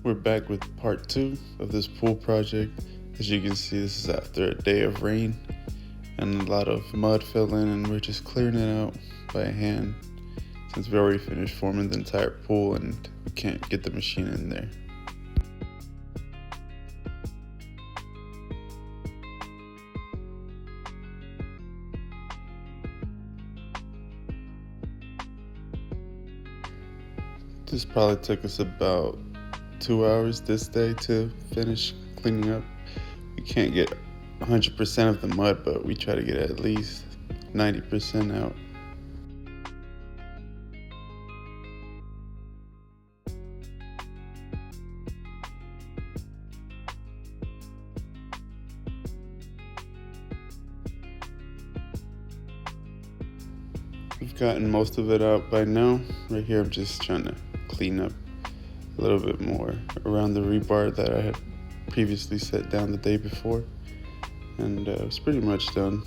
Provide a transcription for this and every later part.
We're back with part 2 of this pool project. As you can see, this is after a day of rain and a lot of mud fell in, and we're just clearing it out by hand since we already finished forming the entire pool and we can't get the machine in there. This probably took us about 2 hours this day to finish cleaning up. We can't get 100% of the mud, but we try to get at least 90% out. We've gotten most of it out by now. Right here I'm just trying to clean up a little bit more around the rebar that I had previously set down the day before, and it's pretty much done.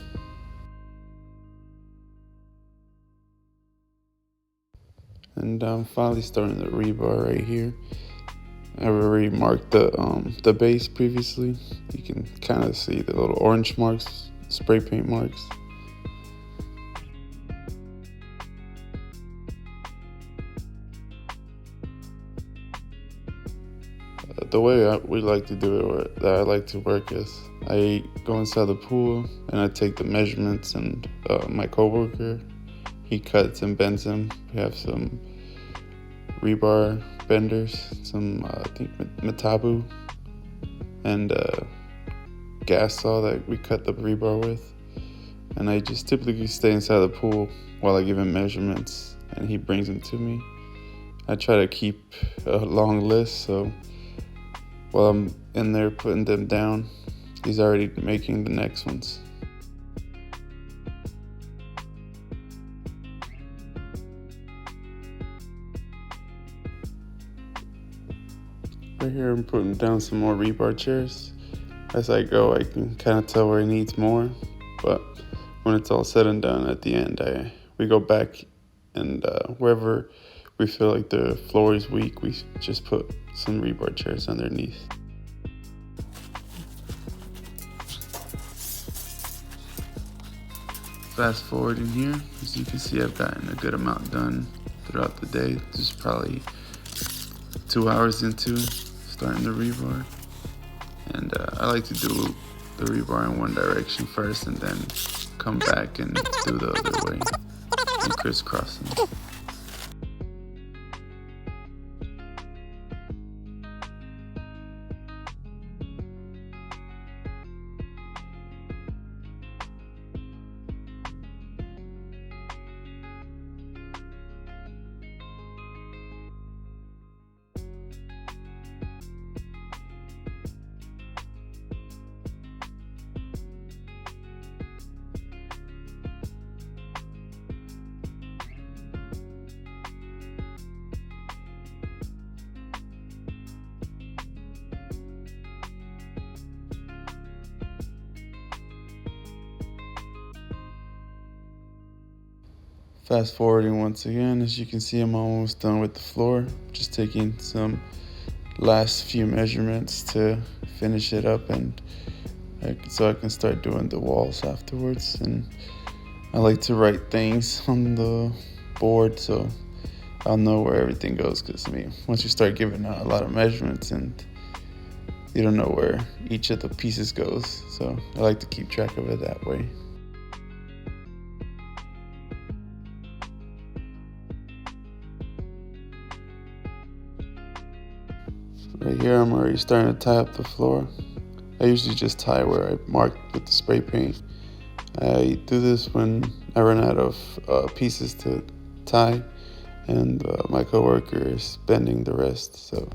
And I'm finally starting the rebar right here. I already marked the base previously. You can kind of see the little orange marks, spray paint marks. The way we like to do it, or that I like to work, is I go inside the pool and I take the measurements, and my coworker, he cuts and bends them. We have some rebar benders, some I think metabu, and gas saw that we cut the rebar with. And I just typically stay inside the pool while I give him measurements and he brings them to me. I try to keep a long list, so while I'm in there putting them down, he's already making the next ones. Right here I'm putting down some more rebar chairs. As I go, I can kind of tell where it needs more, but when it's all said and done at the end, we go back and wherever we feel like the floor is weak, we just put some rebar chairs underneath. Fast forward in here, as you can see, I've gotten a good amount done throughout the day. This is probably 2 hours into starting the rebar. And I like to do the rebar in one direction first and then come back and do the other way and crisscross them. Fast forwarding once again, as you can see, I'm almost done with the floor. Just taking some last few measurements to finish it up, and so I can start doing the walls afterwards. And I like to write things on the board so I'll know where everything goes, because once you start giving out a lot of measurements, and you don't know where each of the pieces goes, so I like to keep track of it that way. Right here, I'm already starting to tie up the floor. I usually just tie where I marked with the spray paint. I do this when I run out of pieces to tie, and my coworker is bending the rest. So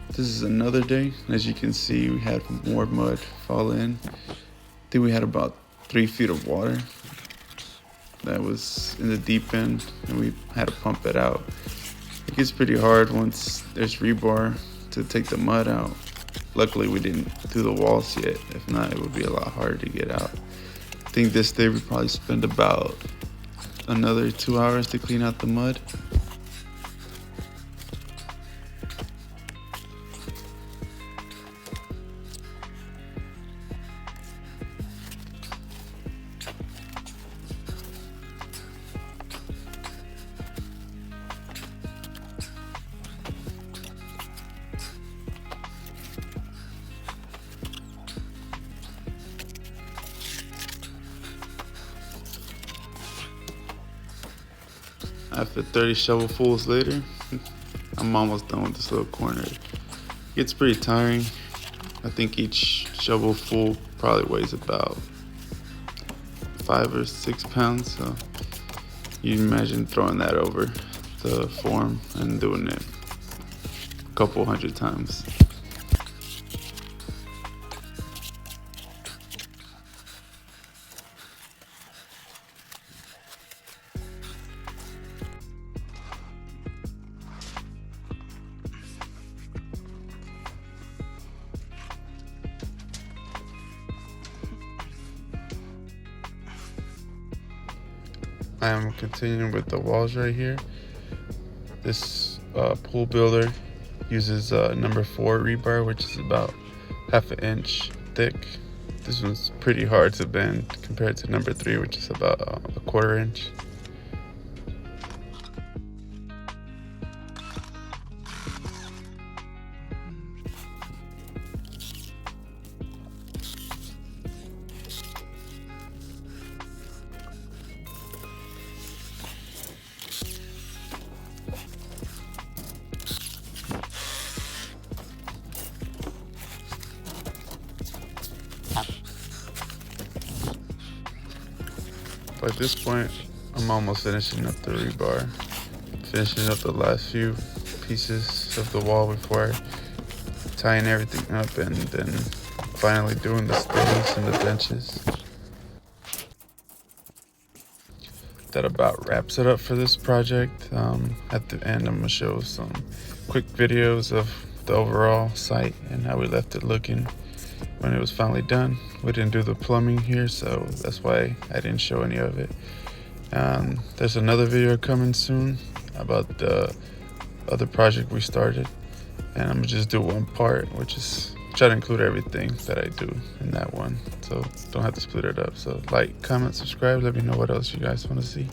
this is another day. As you can see, we had more mud fall in. I think we had about 3 feet of water. that was in the deep end, and we had to pump it out. It gets pretty hard once there's rebar to take the mud out. Luckily we didn't do the walls yet. If not, it would be a lot harder to get out. I think this day we probably spend about another 2 hours to clean out the mud. After 30 shovelfuls later, I'm almost done with this little corner. It gets pretty tiring. I think each shovelful probably weighs about 5 or 6 pounds. So you imagine throwing that over the form and doing it a couple hundred times. I am continuing with the walls right here. This pool builder uses number 4 rebar, which is about 1/2 inch thick. This one's pretty hard to bend compared to number 3, which is about 1/4 inch. But at this point, I'm almost finishing up the rebar. Finishing up the last few pieces of the wall before tying everything up, and then finally doing the stays and the benches. That about wraps it up for this project. At the end, I'm gonna show some quick videos of the overall site and how we left it looking when it was finally done. We didn't do the plumbing here, so that's why I didn't show any of it. There's another video coming soon about the other project we started, and I'm gonna just do one part, which is try to include everything that I do in that one, so don't have to split it up. So like, comment, subscribe, let me know what else you guys want to see.